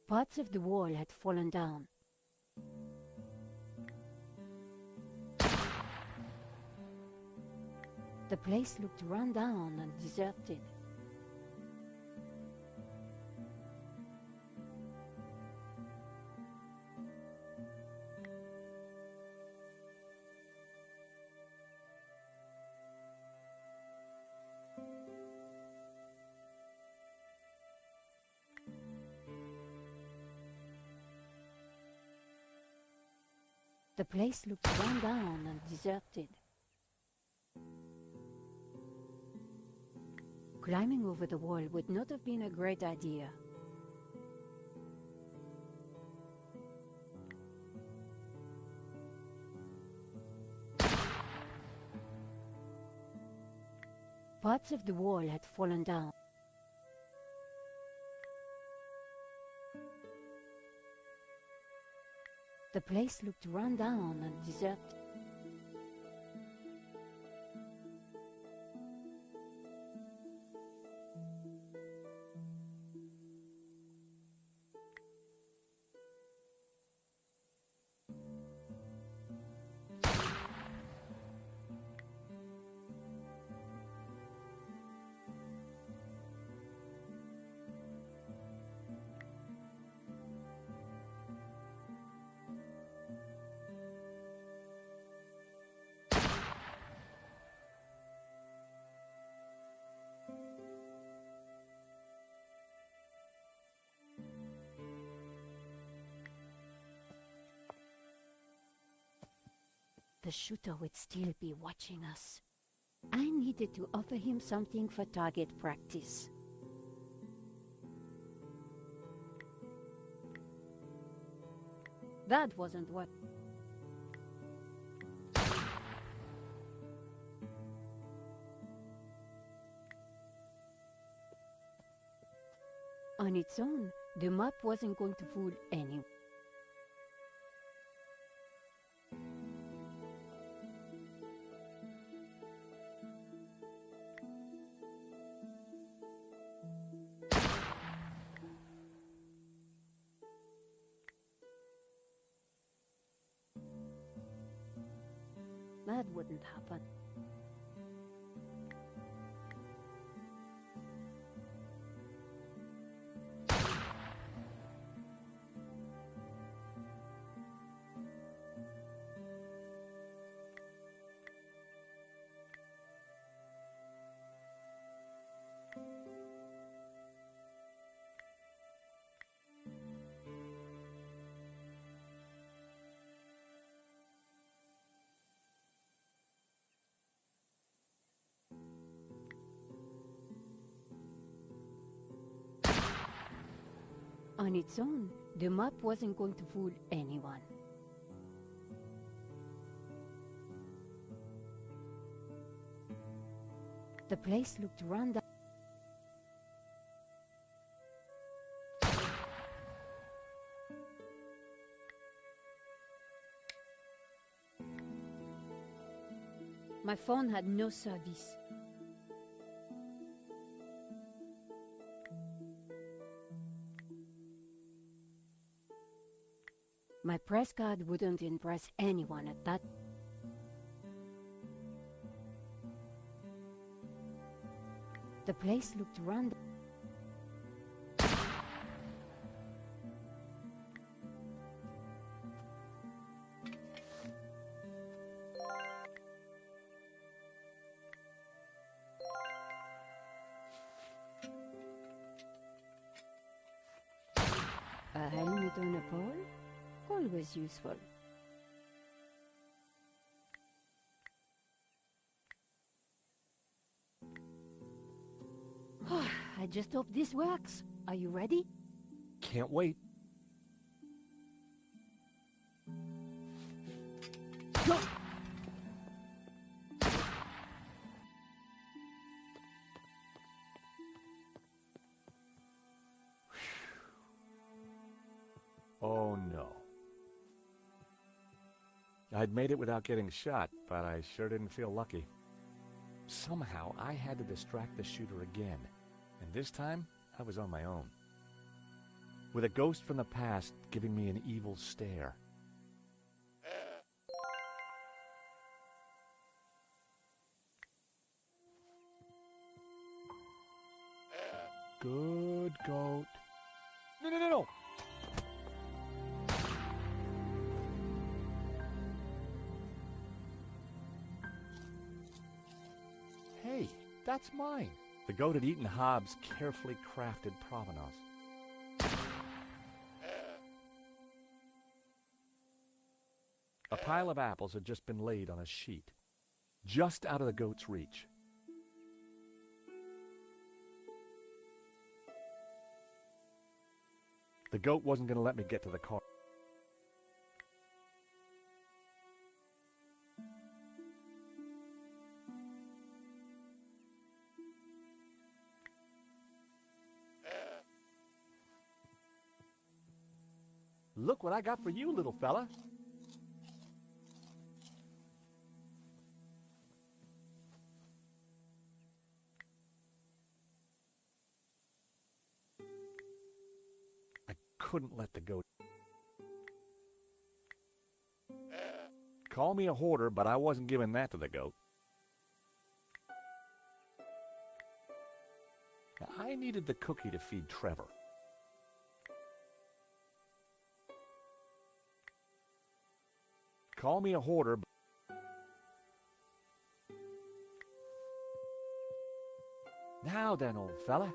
Parts of the wall had fallen down. The place looked run down and deserted. The place looked run down and deserted. Climbing over the wall would not have been a great idea. Parts of the wall had fallen down. The place looked run down and deserted. The shooter would still be watching us. I needed to offer him something for target practice. That wasn't what... On its own, the map wasn't going to fool anyone. That wouldn't happen. On its own, the map wasn't going to fool anyone. The place looked run down. My phone had no service. My press card wouldn't impress anyone at that. The place looked run. A helmet on a pole? Always useful. I just hope this works. Are you ready? Can't wait. Go! Oh no. I'd made it without getting shot, but I sure didn't feel lucky. Somehow I had to distract the shooter again, and this time I was on my own. with a ghost from the past giving me an evil stare. Good goat. No, no, no, no! Hey, that's mine. The goat had eaten Hobbs' carefully crafted provenance. A pile of apples had just been laid on a sheet, just out of the goat's reach. The goat wasn't going to let me get to the car. Look what I got for you, little fella. I couldn't let the goat. Call me a hoarder, but I wasn't giving that to the goat. Now, I needed the cookie to feed Trevor. Call me a hoarder. Now then, old fella,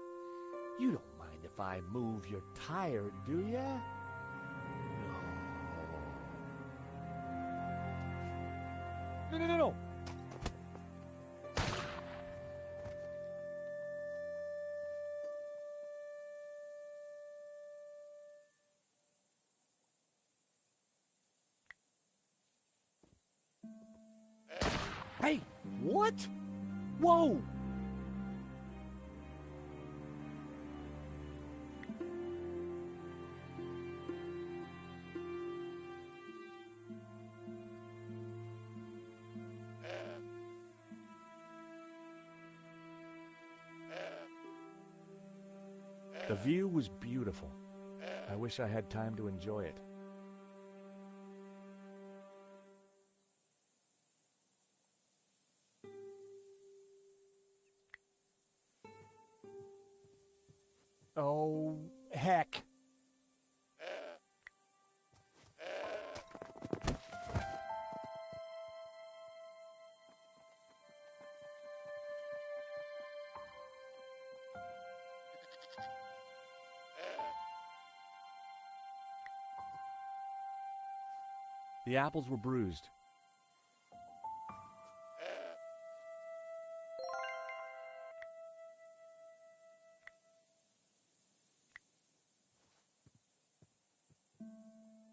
you don't mind if I move your tire, do ya? No. No, no, no, no. Hey, what? Whoa! The view was beautiful. I wish I had time to enjoy it. Oh, heck. The apples were bruised.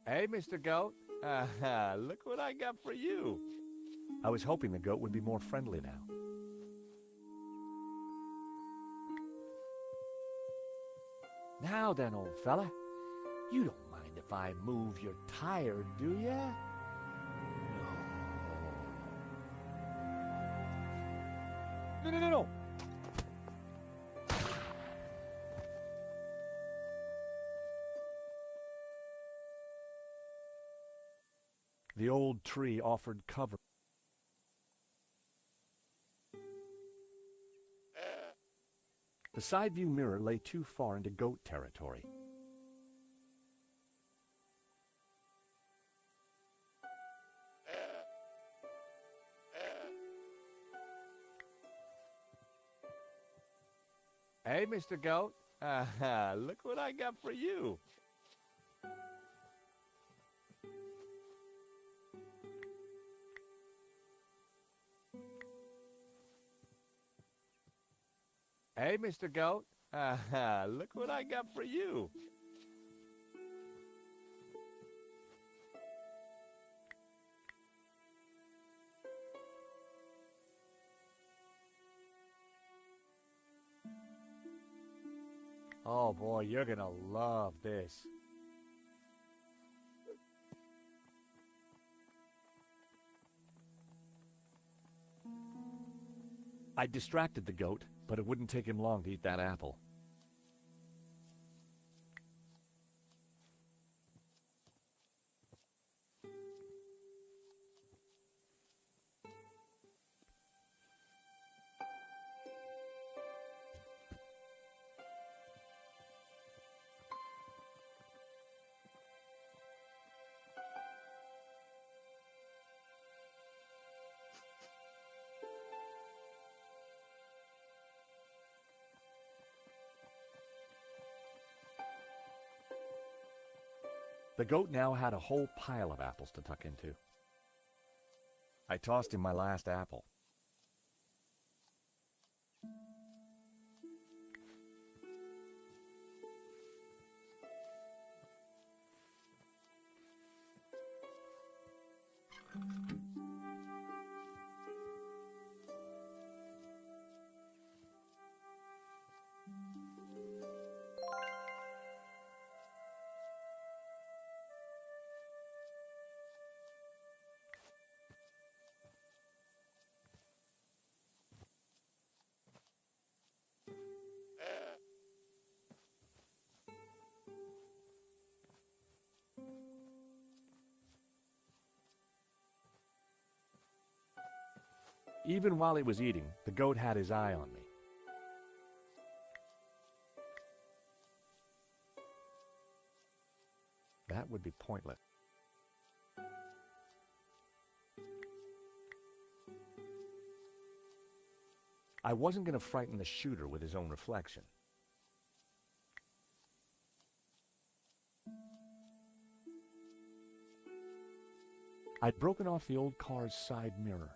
Hey, Mr. Goat. Look what I got for you. I was hoping the goat would be more friendly now. Now then, old fella, you don't mind if I move your tire, do ya? No. No, no, no, no. The old tree offered cover. The side view mirror lay too far into goat territory. Hey, Mr. Goat. Look what I got for you. Hey, Mr. Goat. Look what I got for you. Oh boy, you're gonna love this. I distracted the goat, but it wouldn't take him long to eat that apple. The goat now had a whole pile of apples to tuck into. I tossed him my last apple. Even while he was eating, the goat had his eye on me. That would be pointless. I wasn't going to frighten the shooter with his own reflection. I'd broken off the old car's side mirror.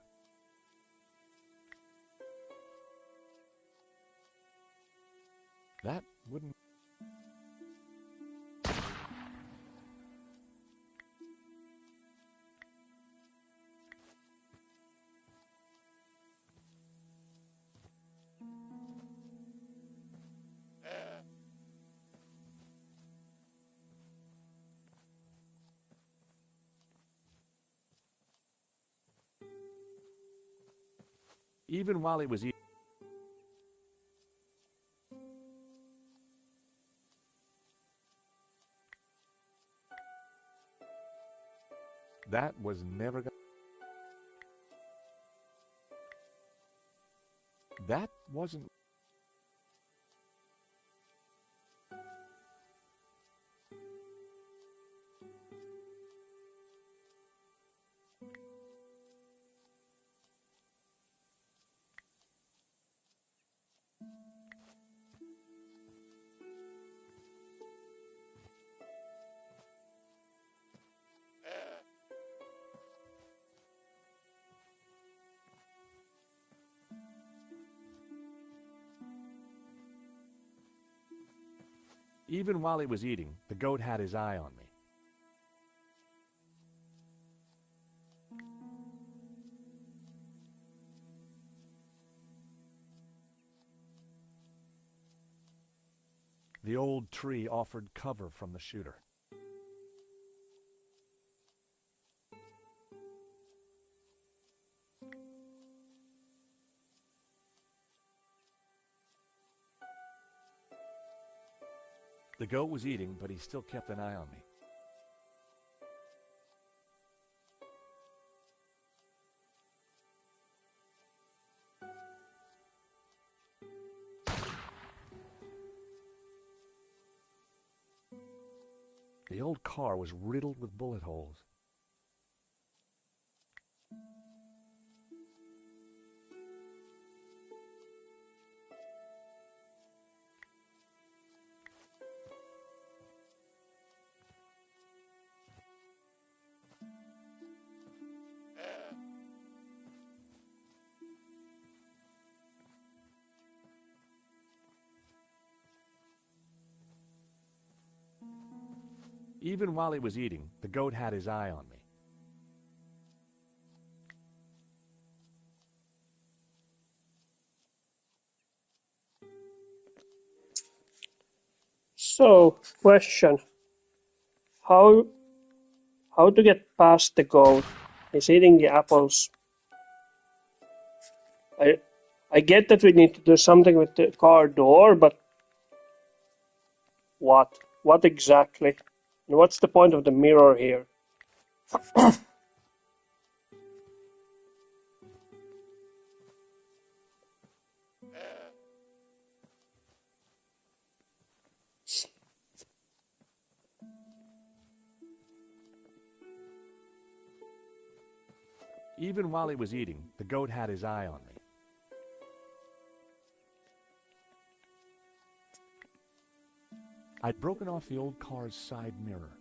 That wouldn't... Even while he was eating... That was never gonna... That wasn't... Even while he was eating, the goat had his eye on me. The old tree offered cover from the shooter. The goat was eating, but he still kept an eye on me. The old car was riddled with bullet holes. Even while he was eating, the goat had his eye on me. So, question. How to get past the goat? He's eating the apples. I get that we need to do something with the car door, but what? What exactly? And what's the point of the mirror here? Even while he was eating, the goat had his eye on me. I'd broken off the old car's side mirror.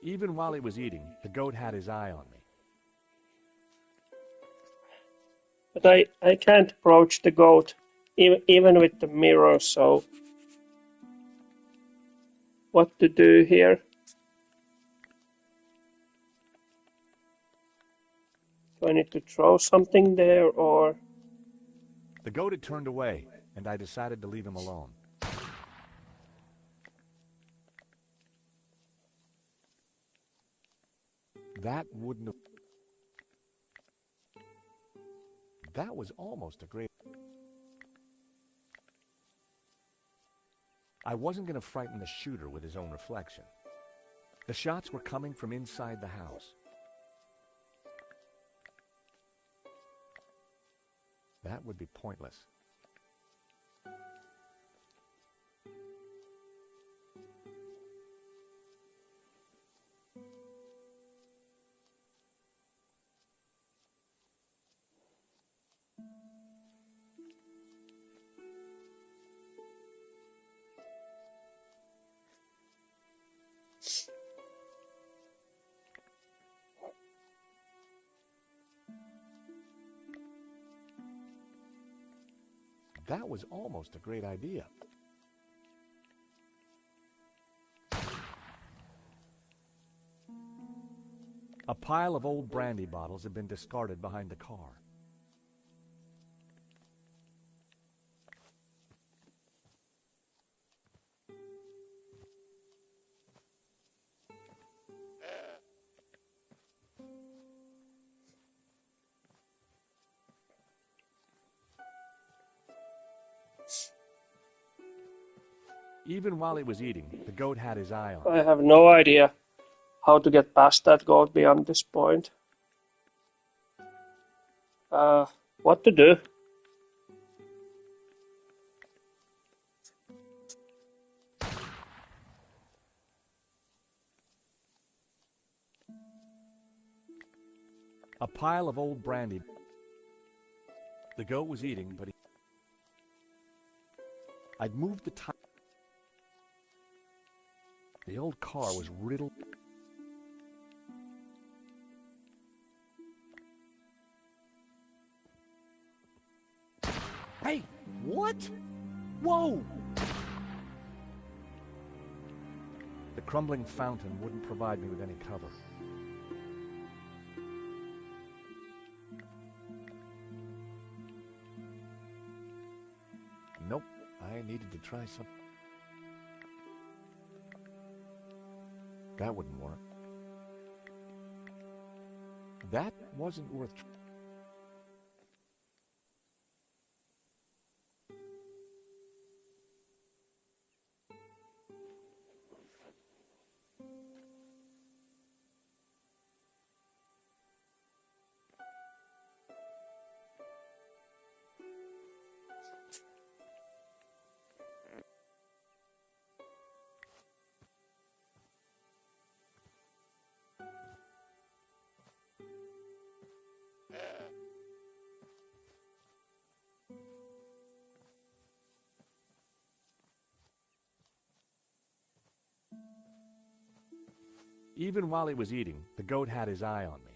Even while he was eating, the goat had his eye on me. But I can't approach the goat, even with the mirror, so what to do here? Do I need to throw something there, or... The goat had turned away, and I decided to leave him alone. That wouldn't have... That was almost a great... I wasn't going to frighten the shooter with his own reflection. The shots were coming from inside the house. That would be pointless. That was almost a great idea. A pile of old brandy bottles had been discarded behind the car. Even while he was eating, the goat had his eye on me. I have no idea how to get past that goat beyond this point. What to do? A pile of old brandy. The goat was eating, but I'd moved the tire. The old car was riddled. Hey, what? Whoa! The crumbling fountain wouldn't provide me with any cover. Nope, I needed to try something. That wouldn't work. That wasn't worth trying. Even while he was eating, the goat had his eye on me.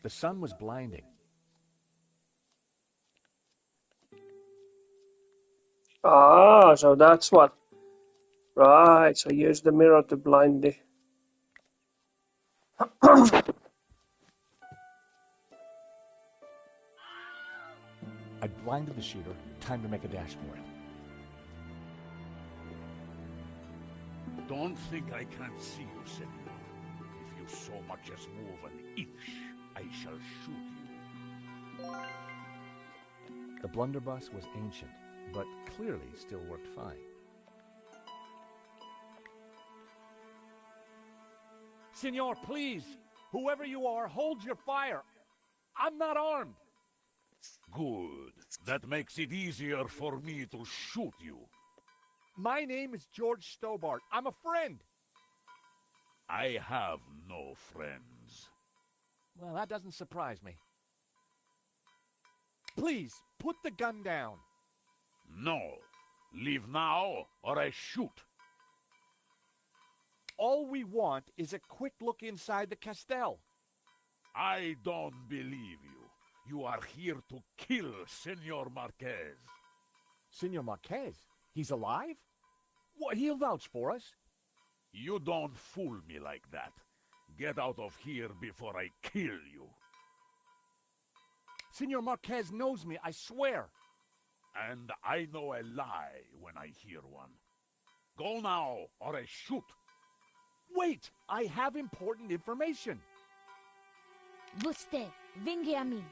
The sun was blinding. Ah, so that's what. Right, so use the mirror to blind the. I blinded the shooter. Time to make a dash for it. Don't think I can't see you, senor. If you so much as move an inch, I shall shoot you. The blunderbuss was ancient, but clearly still worked fine. Senor, please! Whoever you are, hold your fire! I'm not armed! Good. That makes it easier for me to shoot you. My name is George Stobart. I'm a friend! I have no friends. Well, that doesn't surprise me. Please, put the gun down. No. Leave now, or I shoot. All we want is a quick look inside the castell. I don't believe you. You are here to kill Senor Marquez. Senor Marquez? He's alive? Well, he'll vouch for us. You don't fool me like that. Get out of here before I kill you. Senor Marquez knows me, I swear. And I know a lie when I hear one. Go now, or I shoot. Wait! I have important information. Vostè, venga a mí.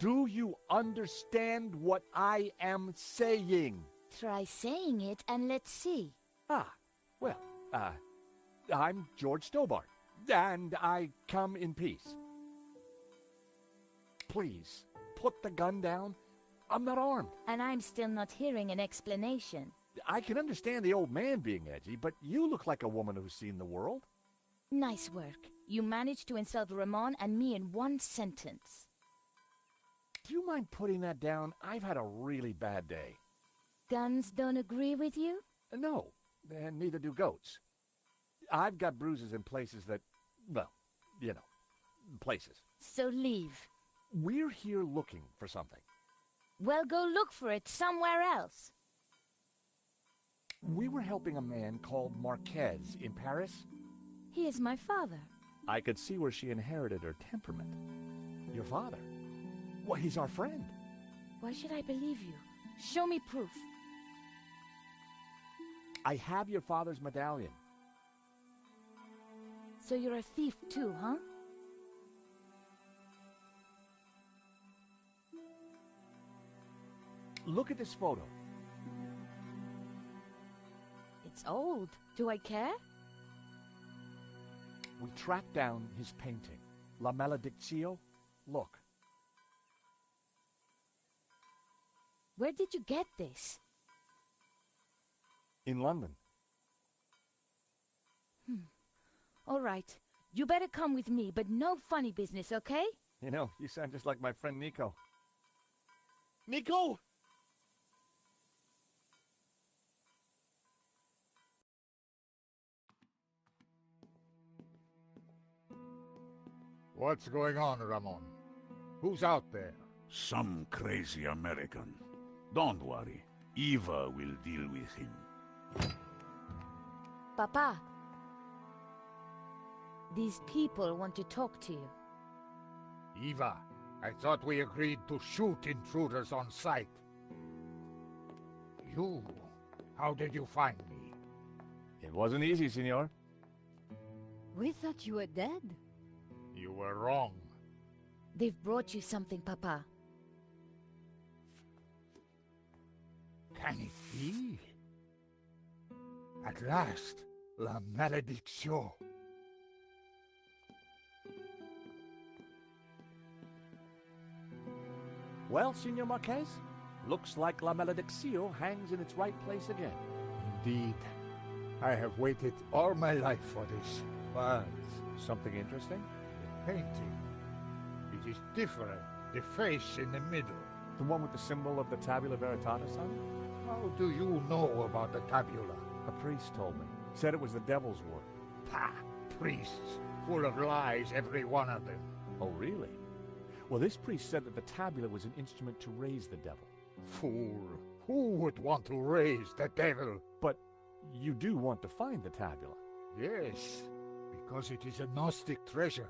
Do you understand what I am saying? Try saying it and let's see. Well, I'm George Stobart, and I come in peace. Please, put the gun down. I'm not armed. And I'm still not hearing an explanation. I can understand the old man being edgy, but you look like a woman who's seen the world. Nice work. You managed to insult Ramon and me in one sentence. Do you mind putting that down? I've had a really bad day. Guns don't agree with you? No, and neither do goats. I've got bruises in places that, well, you know, places. So leave. We're here looking for something. Well, go look for it somewhere else. We were helping a man called Marquez in Paris. He is my father. I could see where she inherited her temperament. Your father? Well, he's our friend. Why should I believe you? Show me proof. I have your father's medallion. So you're a thief too, huh? Look at this photo. It's old. Do I care? We tracked down his painting, La Maledictio. Look. Where did you get this? In London. All right. You better come with me, but no funny business, okay? You know, you sound just like my friend Nico. Nico! What's going on, Ramon? Who's out there? Some crazy American. Don't worry. Eva will deal with him. Papa. These people want to talk to you. Eva, I thought we agreed to shoot intruders on sight. You, how did you find me? It wasn't easy, senor. We thought you were dead. You were wrong. They've brought you something, Papa. Can it be? At last, La Maledictio. Well, Senor Marquez, looks like La Maledictio hangs in its right place again. Indeed. I have waited all my life for this. But something interesting? The painting. It is different. The face in the middle. The one with the symbol of the Tabula Veritatis on it? How do you know about the tabula? A priest told me. Said it was the devil's work. Pah! priests, full of lies, every one of them. Oh, really? Well, this priest said that the tabula was an instrument to raise the devil. Fool! Who would want to raise the devil? But you do want to find the tabula. Yes, because it is a Gnostic treasure.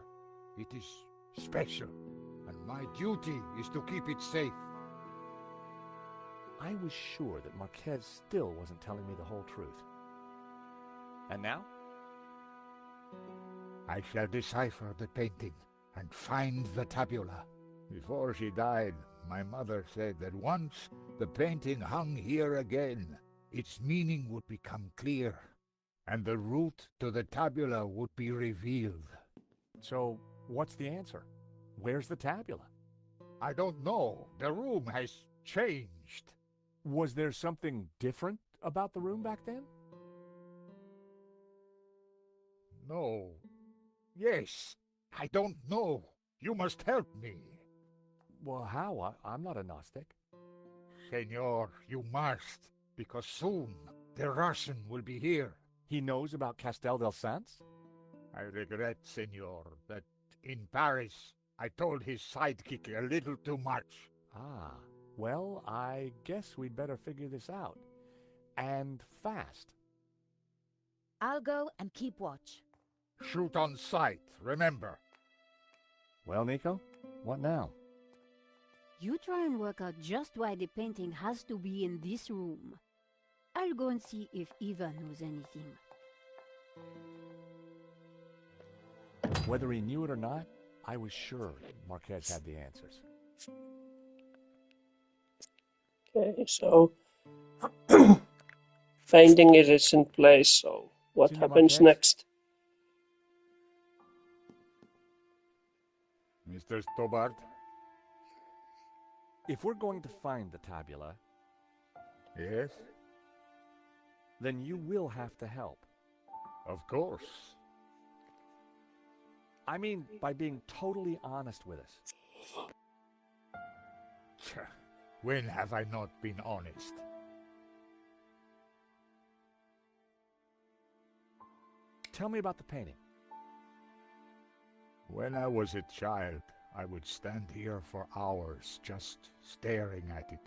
It is special, and my duty is to keep it safe. I was sure that Marquez still wasn't telling me the whole truth. And now? I shall decipher the painting and find the tabula. Before she died, my mother said that once the painting hung here again, its meaning would become clear, and the route to the tabula would be revealed. So, what's the answer? Where's the tabula? I don't know. The room has changed. Was there something different about the room back then? No. Yes. I don't know. You must help me. Well, how? I'm not a Gnostic. Senor, you must, because soon the Russian will be here. He knows about Castel del Sans? I regret, senor, that in Paris I told his sidekick a little too much. Ah, well, I guess we'd better figure this out. And fast. I'll go and keep watch. Shoot on sight, remember. Well, Nico, what now? You try and work out just why the painting has to be in this room. I'll go and see if Eva knows anything. Whether he knew it or not, I was sure Marquez had the answers. Okay, so finding it is in place, so what Senor happens Marquez? next? Mr. Stobart? If we're going to find the tabula, Yes? then you will have to help. Of course. I mean, by being totally honest with us. When have I not been honest? Tell me about the painting. When I was a child, I would stand here for hours just staring at it.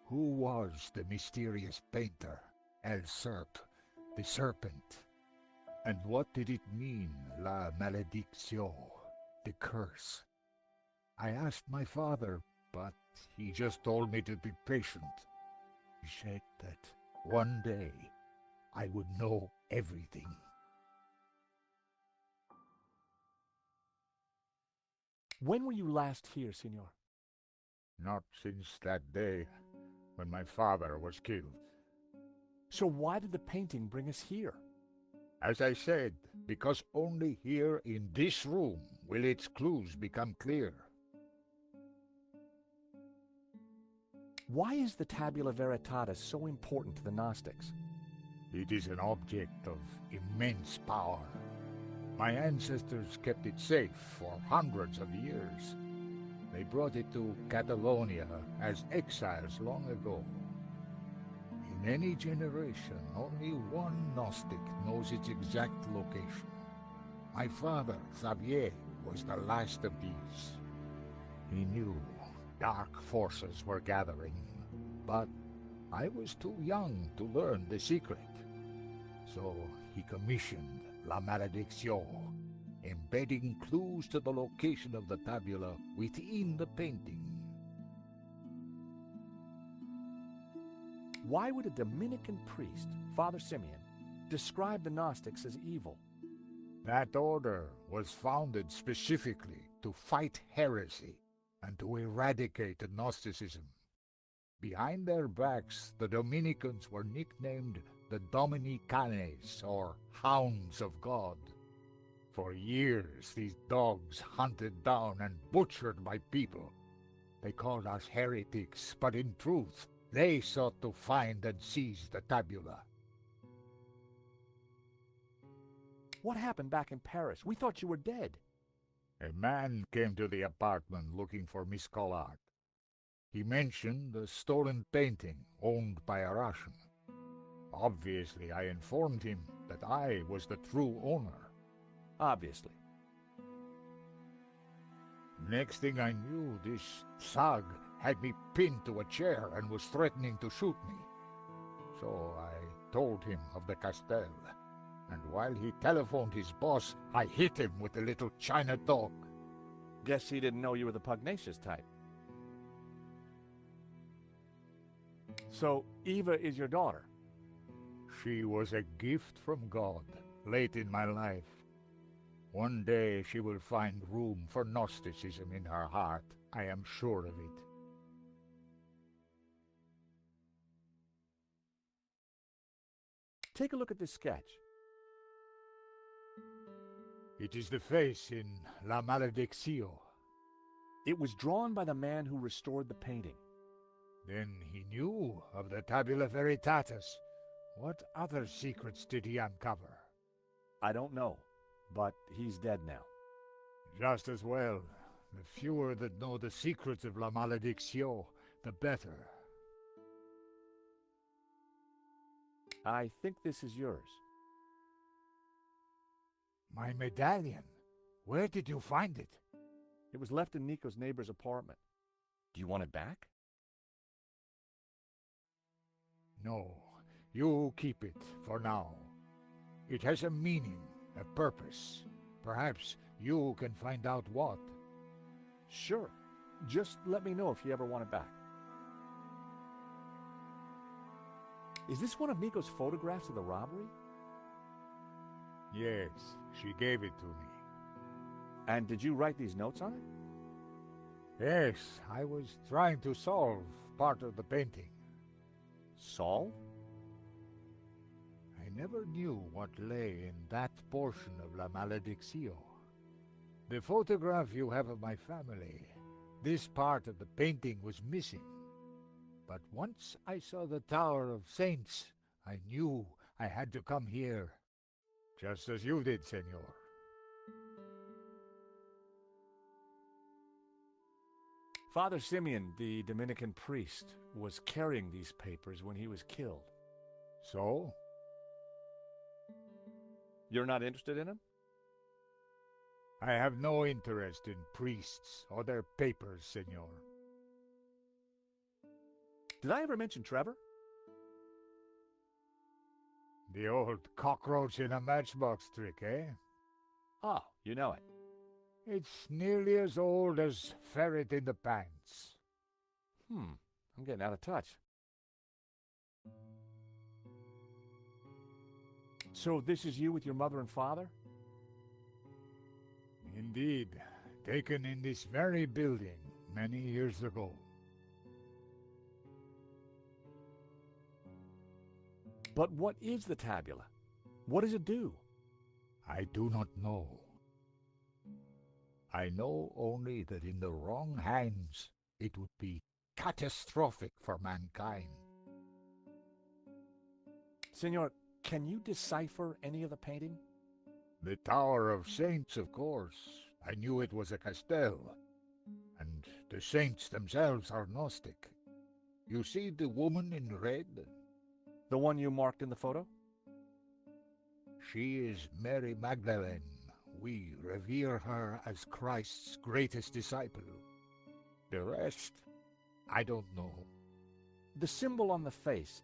Who was the mysterious painter, El Serp, the serpent? And what did it mean, La Maledicción, the curse? I asked my father, but he just told me to be patient. He said that one day I would know everything. When were you last here, senor? Not since that day when my father was killed. So why did the painting bring us here? As I said, because only here in this room will its clues become clear. Why is the Tabula Veritatis so important to the Gnostics? It is an object of immense power. My ancestors kept it safe for hundreds of years. They brought it to Catalonia as exiles long ago. In any generation, only one Gnostic knows its exact location. My father, Xavier, was the last of these. He knew dark forces were gathering, but I was too young to learn the secret. So he commissioned La Maledicción, embedding clues to the location of the tabula within the painting. Why would a Dominican priest, Father Simeon, describe the Gnostics as evil? That order was founded specifically to fight heresy and to eradicate Gnosticism. Behind their backs, the Dominicans were nicknamed the Dominicanes, or Hounds of God. For years, these dogs hunted down and butchered my people. They called us heretics, but in truth, they sought to find and seize the tabula. What happened back in Paris? We thought you were dead. A man came to the apartment looking for Miss Collard. He mentioned a stolen painting owned by a Russian. Obviously, I informed him that I was the true owner. Obviously. Next thing I knew, this thug had me pinned to a chair and was threatening to shoot me. So I told him of the Castel, and while he telephoned his boss, I hit him with the little China dog. Guess he didn't know you were the pugnacious type. So, Eva is your daughter? She was a gift from God, late in my life. One day she will find room for Gnosticism in her heart. I am sure of it. Take a look at this sketch. It is the face in La Malediccio. It was drawn by the man who restored the painting. Then he knew of the Tabula Veritatis. What other secrets did he uncover? I don't know, but he's dead now. Just as well. The fewer that know the secrets of La Malediccio, the better. I think this is yours. My medallion? Where did you find it? It was left in Nico's neighbor's apartment. Do you want it back? No, you keep it for now. It has a meaning, a purpose. Perhaps you can find out what. Sure. Just let me know if you ever want it back. Is this one of Nico's photographs of the robbery? Yes, she gave it to me. And did you write these notes on it? Yes, I was trying to solve part of the painting. Solve? I never knew what lay in that portion of La Malediccio. The photograph you have of my family, this part of the painting was missing. But once I saw the Tower of Saints, I knew I had to come here. Just as you did, Senor. Father Simeon, the Dominican priest, was carrying these papers when he was killed. So? You're not interested in him? I have no interest in priests or their papers, Senor. Did I ever mention Trevor? The old cockroach in a matchbox trick, eh? Oh, you know it. It's nearly as old as ferret in the pants. I'm getting out of touch. So this is you with your mother and father? Indeed, taken in this very building many years ago. But what is the tabula? What does it do? I do not know. I know only that in the wrong hands it would be catastrophic for mankind. Senor, can you decipher any of the painting? The Tower of Saints, of course. I knew it was a Castel. And the saints themselves are Gnostic. You see the woman in red? The one you marked in the photo? She is Mary Magdalene. We revere her as Christ's greatest disciple. The rest, I don't know. The symbol on the face,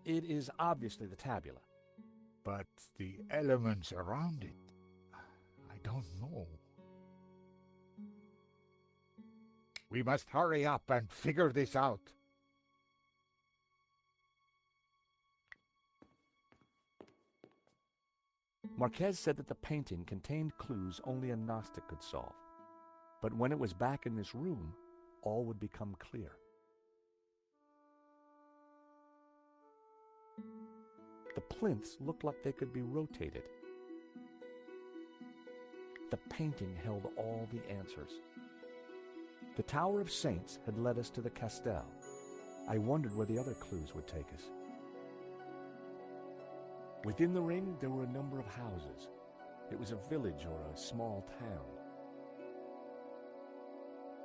it is obviously the tabula. But the elements around it, I don't know. We must hurry up and figure this out. Marquez said that the painting contained clues only a Gnostic could solve. But when it was back in this room, all would become clear. The plinths looked like they could be rotated. The painting held all the answers. The Tower of Saints had led us to the Castel. I wondered where the other clues would take us. Within the ring, there were a number of houses. It was a village or a small town.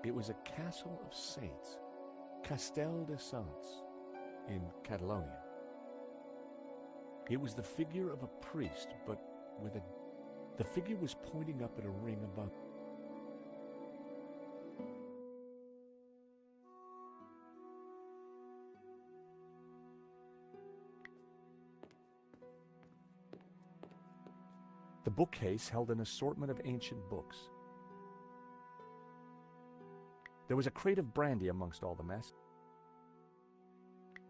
It was a castle of saints, Castel de Saints, in Catalonia. It was the figure of a priest, but with a The figure was pointing up at a ring above. The bookcase held an assortment of ancient books. There was a crate of brandy amongst all the mess.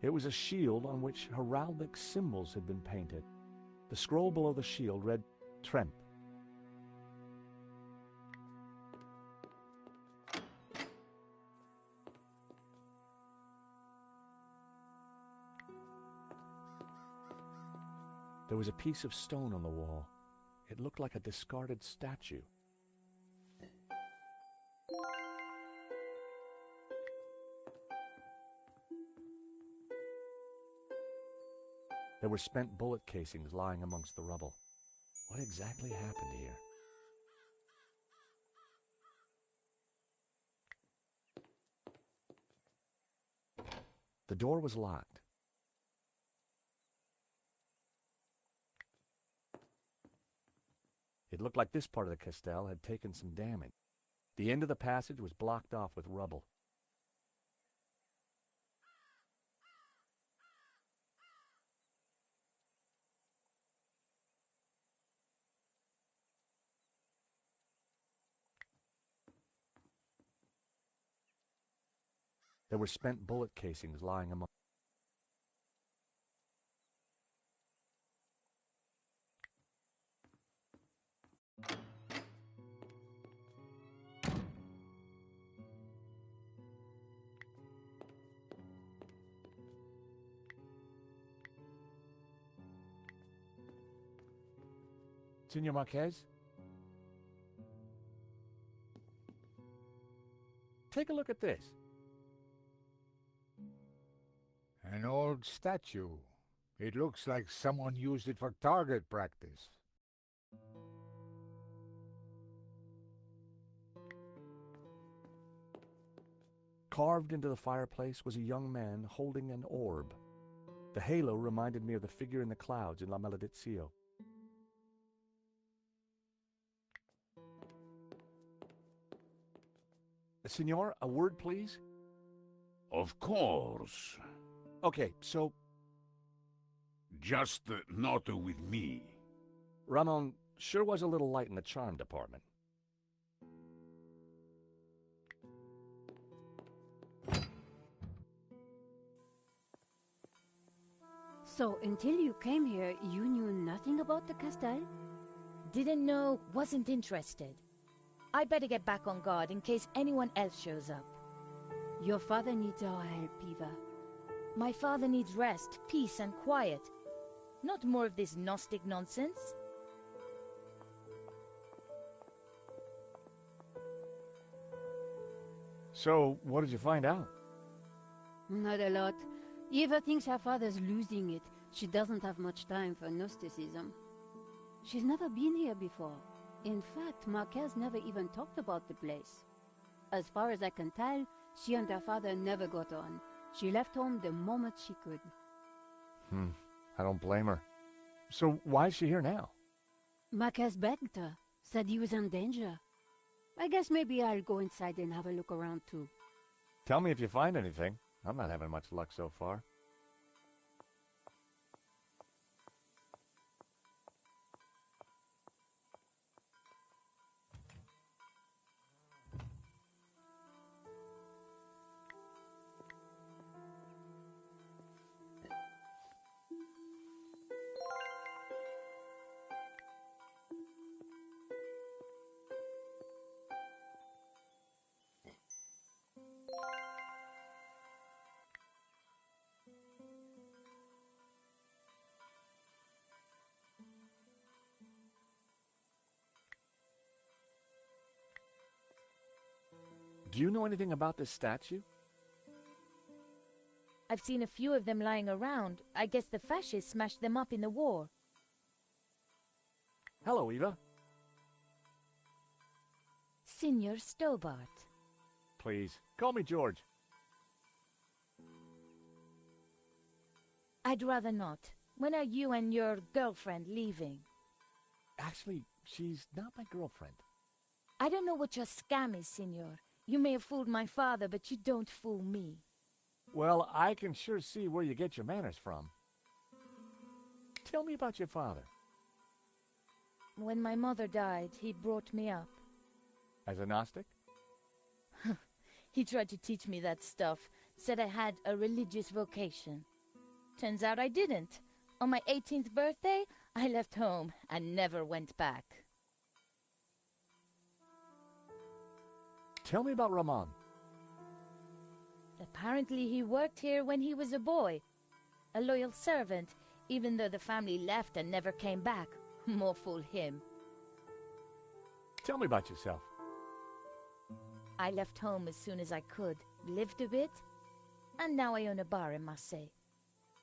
It was a shield on which heraldic symbols had been painted. The scroll below the shield read, Tremp. There was a piece of stone on the wall. It looked like a discarded statue. There were spent bullet casings lying amongst the rubble. What exactly happened here? The door was locked. It looked like this part of the castell had taken some damage. The end of the passage was blocked off with rubble. There were spent bullet casings lying among. Senor Marquez? Take a look at this. An old statue. It looks like someone used it for target practice. Carved into the fireplace was a young man holding an orb. The halo reminded me of the figure in the clouds in La Maledizio. Senor, a word, please? Of course. Okay, so... Just not with me. Ramon sure was a little light in the charm department. So, until you came here, you knew nothing about the Castel? Didn't know, wasn't interested. I'd better get back on guard in case anyone else shows up. Your father needs our help, Eva. My father needs rest, peace, and quiet. Not more of this Gnostic nonsense. So, what did you find out? Not a lot. Eva thinks her father's losing it. She doesn't have much time for Gnosticism. She's never been here before. In fact, Marquez never even talked about the place. As far as I can tell, she and her father never got on. She left home the moment she could. I don't blame her. So why is she here now? Marquez begged her, said he was in danger. I guess maybe I'll go inside and have a look around too. Tell me if you find anything. I'm not having much luck so far. Do you know anything about this statue? I've seen a few of them lying around. I guess the fascists smashed them up in the war. Hello, Eva. Signor Stobart. Please, call me George. I'd rather not. When are you and your girlfriend leaving? Actually, she's not my girlfriend. I don't know what your scam is, senor. You may have fooled my father, but you don't fool me. Well, I can sure see where you get your manners from. Tell me about your father. When my mother died, he brought me up. As a Gnostic? He tried to teach me that stuff, said I had a religious vocation. Turns out I didn't. On my 18th birthday, I left home and never went back. Tell me about Ramon. Apparently he worked here when he was a boy. A loyal servant, even though the family left and never came back. More fool him. Tell me about yourself. I left home as soon as I could, lived a bit, and now I own a bar in Marseille.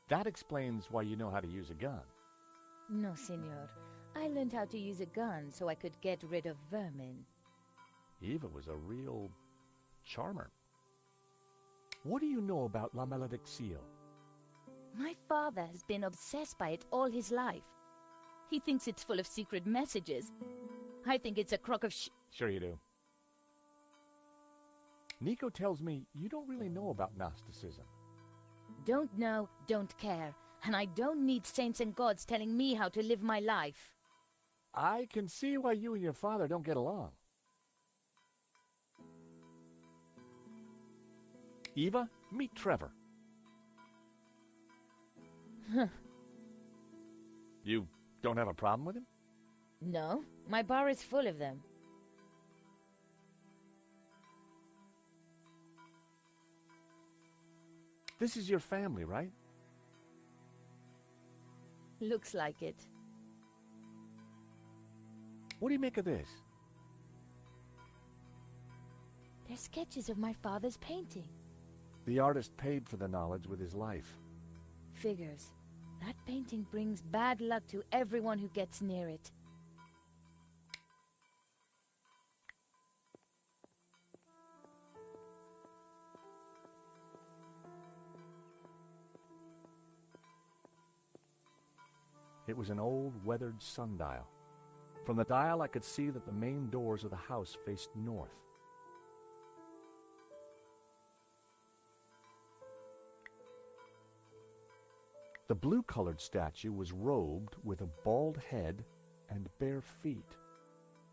That explains why you know how to use a gun. No, senor. I learned how to use a gun so I could get rid of vermin. Eva was a real charmer. What do you know about La Malediccio? My father has been obsessed by it all his life. He thinks it's full of secret messages. I think it's a crock of Sure you do. Nico tells me you don't really know about Gnosticism. Don't know, don't care. And I don't need saints and gods telling me how to live my life. I can see why you and your father don't get along. Eva, meet Trevor. You don't have a problem with him? No, my bar is full of them. This is your family, right? Looks like it. What do you make of this? They're sketches of my father's painting. The artist paid for the knowledge with his life. Figures. That painting brings bad luck to everyone who gets near it. It was an old, weathered sundial. From the dial, I could see that the main doors of the house faced north. The blue-colored statue was robed with a bald head and bare feet.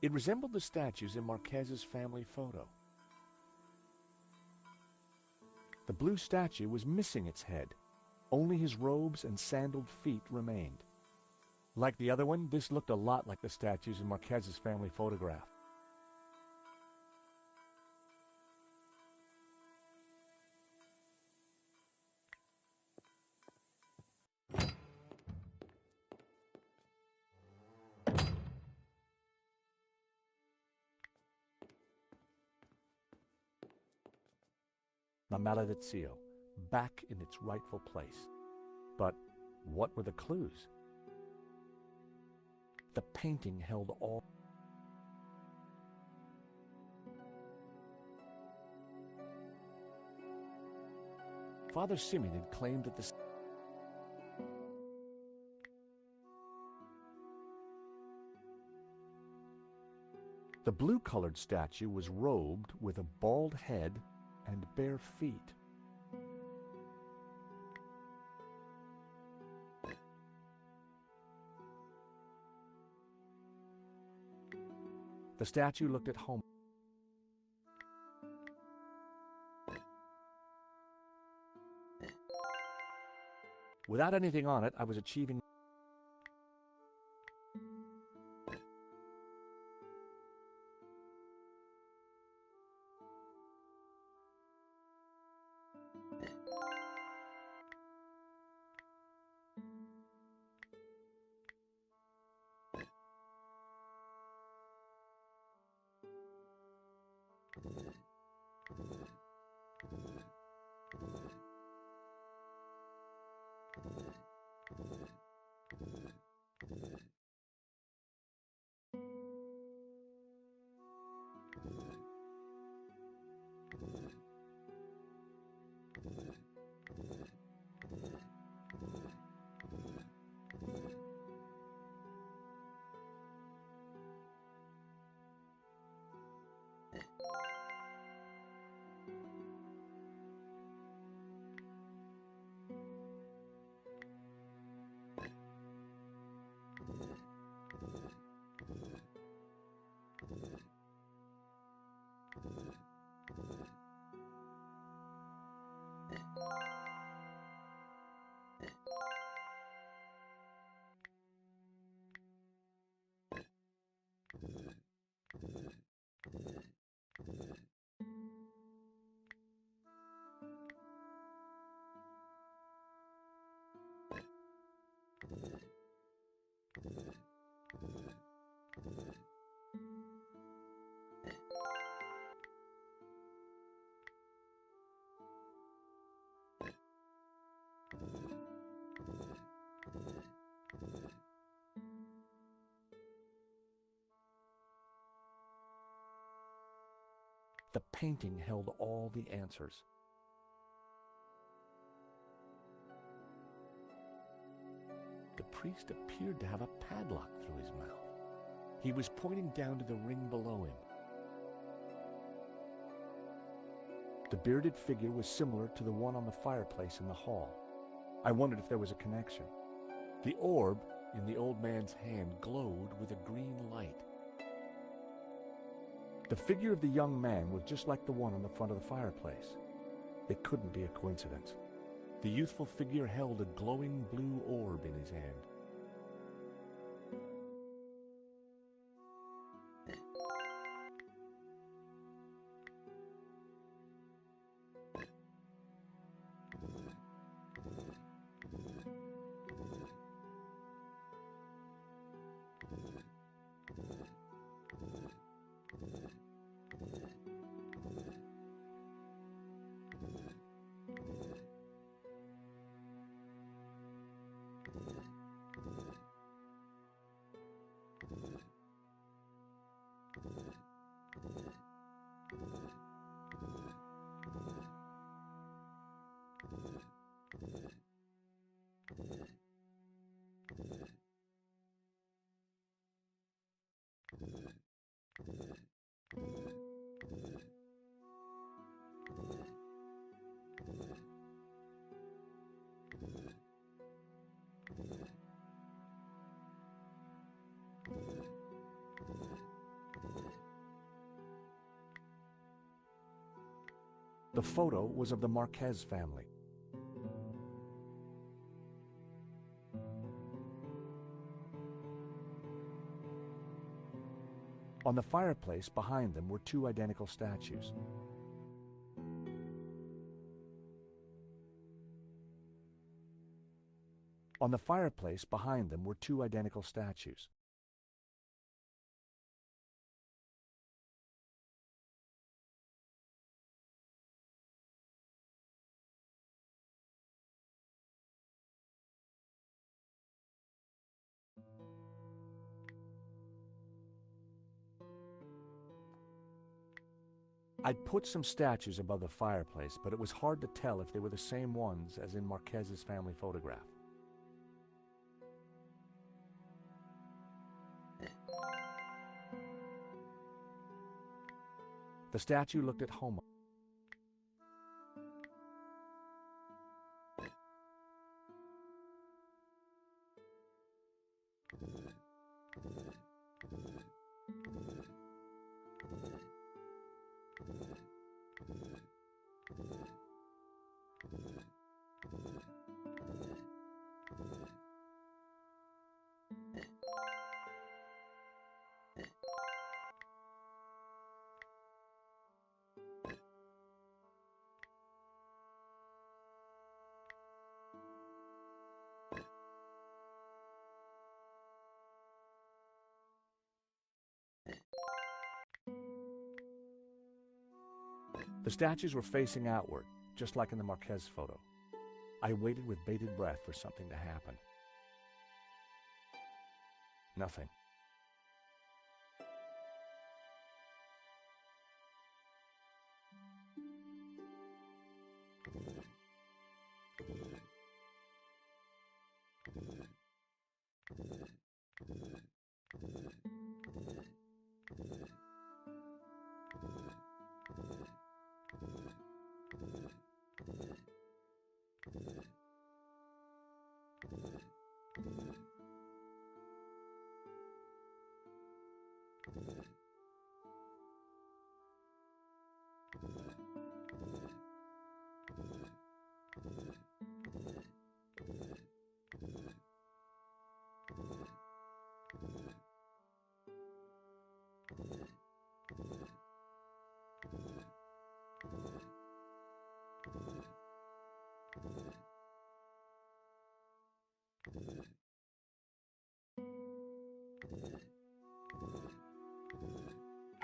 It resembled the statues in Marquez's family photo. The blue statue was missing its head. Only his robes and sandaled feet remained. Like the other one, this looked a lot like the statues in Marquez's family photograph. La Malediccio, back in its rightful place. But what were the clues? The painting held all. Father Simeon had claimed that the blue-colored statue was robed with a bald head and bare feet. The statue looked at home. Without anything on it, I was achieving. The painting held all the answers. The priest appeared to have a padlock through his mouth. He was pointing down to the ring below him. The bearded figure was similar to the one on the fireplace in the hall. I wondered if there was a connection. The orb in the old man's hand glowed with a green light. The figure of the young man was just like the one on the front of the fireplace. It couldn't be a coincidence. The youthful figure held a glowing blue orb in his hand. The photo was of the Marquez family. On the fireplace behind them were two identical statues. On the fireplace behind them were two identical statues. I'd put some statues above the fireplace, but it was hard to tell if they were the same ones as in Marquez's family photograph. The statue looked at Homer. The statues were facing outward, just like in the Marquez photo. I waited with bated breath for something to happen. Nothing.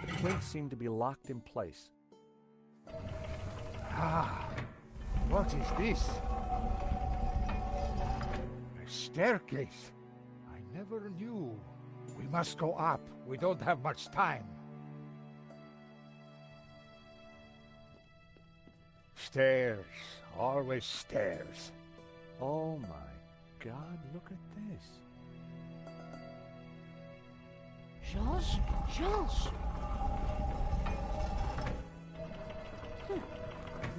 The plinth seemed to be locked in place. Ah, what is this? A staircase. I never knew. We must go up. We don't have much time. Stairs. Always stairs. Oh my God, look at this. Georges? Georges!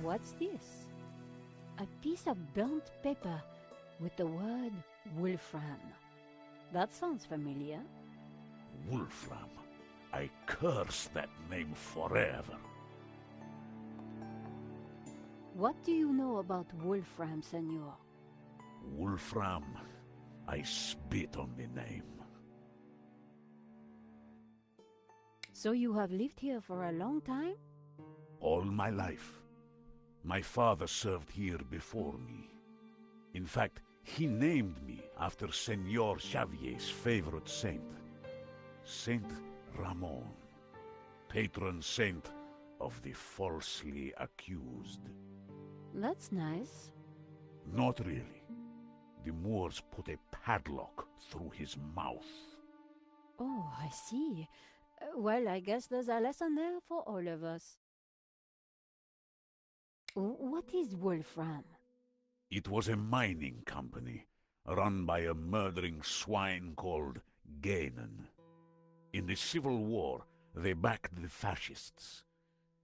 What's this? A piece of burnt paper with the word Wolfram. That sounds familiar. Wolfram. I curse that name forever. What do you know about Wolfram, senor? Wolfram. I spit on the name. So you have lived here for a long time? All my life. My father served here before me. In fact, he named me after Senor Xavier's favorite saint, Saint Ramon, patron saint of the falsely accused. That's nice. Not really. The Moors put a padlock through his mouth. Oh, I see. Well, I guess there's a lesson there for all of us. What is Wolfram? It was a mining company, run by a murdering swine called Gainen. In the Civil War, they backed the fascists.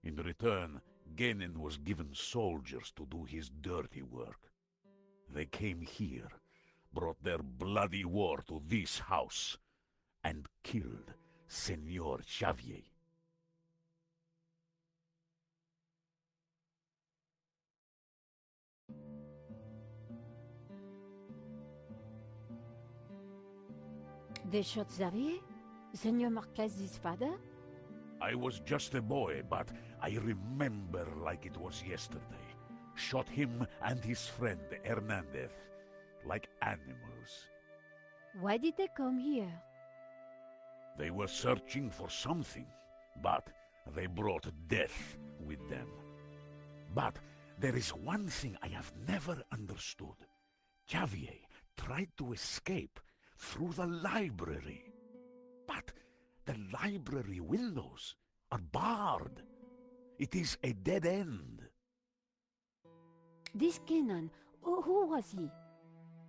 In return, Gainen was given soldiers to do his dirty work. They came here, brought their bloody war to this house, and killed Senor Xavier. They shot Xavier? Senor Marquez's father? I was just a boy, but I remember like it was yesterday. Shot him and his friend Hernandez, like animals. Why did they come here? They were searching for something, but they brought death with them. But there is one thing I have never understood. Xavier tried to escape through the library. But the library windows are barred. It is a dead end. This Kenan, who was he?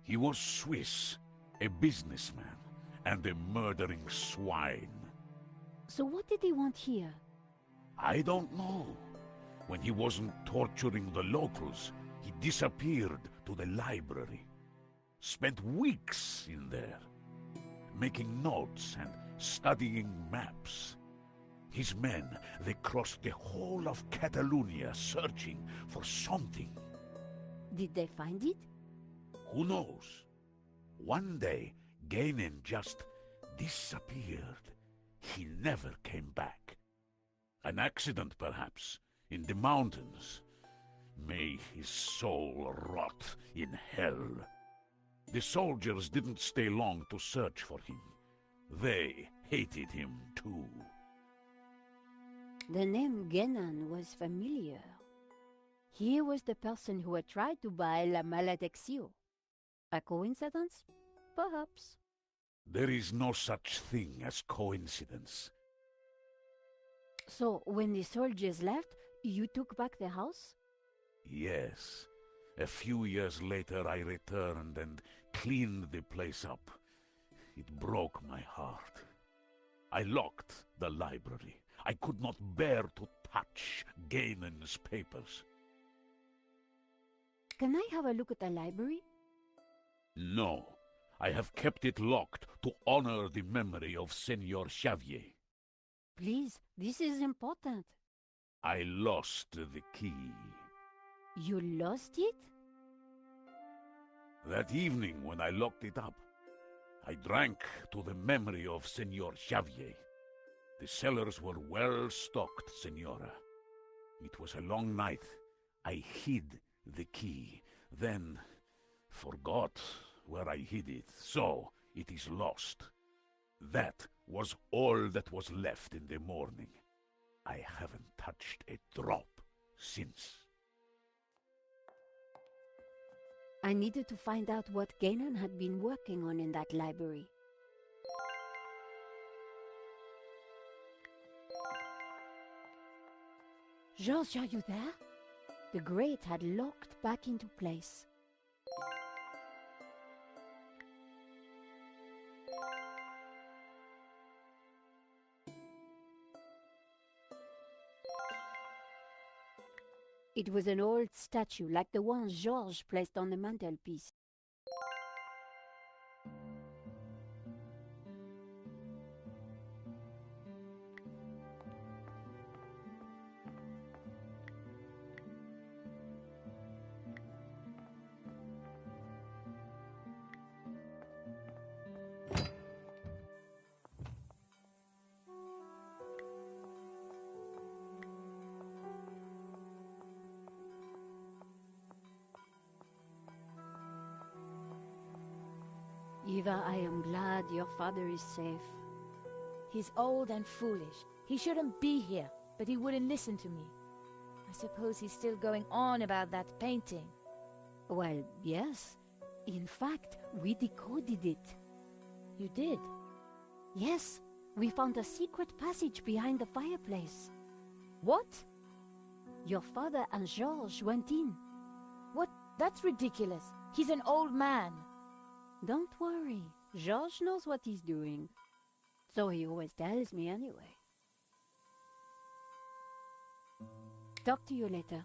He was Swiss, a businessman, and a murdering swine. So what did he want here? I don't know. When he wasn't torturing the locals, he disappeared to the library. Spent weeks in there, making notes and studying maps. His men, they crossed the whole of Catalonia searching for something. Did they find it? Who knows? One day, Gainen just disappeared. He never came back. An accident, perhaps, in the mountains. May his soul rot in hell. The soldiers didn't stay long to search for him. They hated him too. The name Genan was familiar. He was the person who had tried to buy La Maledicción. A coincidence? Perhaps. There is no such thing as coincidence. So, when the soldiers left, you took back the house? Yes. A few years later I returned and cleaned the place up. It broke my heart. I locked the library. I could not bear to touch Gainen's papers. Can I have a look at the library? No. I have kept it locked to honor the memory of Senor Xavier. Please, this is important. I lost the key. You lost it? That evening when I locked it up, I drank to the memory of Senor Xavier. The cellars were well stocked, Senora. It was a long night. I hid the key, then forgot where I hid it, so it is lost. That was all that was left in the morning. I haven't touched a drop since. I needed to find out what Ganon had been working on in that library. George, are you there? The grate had locked back into place. It was an old statue, like the one Georges placed on the mantelpiece. Eva, I am glad your father is safe. He's old and foolish. He shouldn't be here, but he wouldn't listen to me. I suppose he's still going on about that painting. Well, yes. In fact, we decoded it. You did? Yes, we found a secret passage behind the fireplace. What? Your father and Georges went in. What? That's ridiculous. He's an old man. Don't worry, Georges knows what he's doing. So he always tells me anyway. Talk to you later.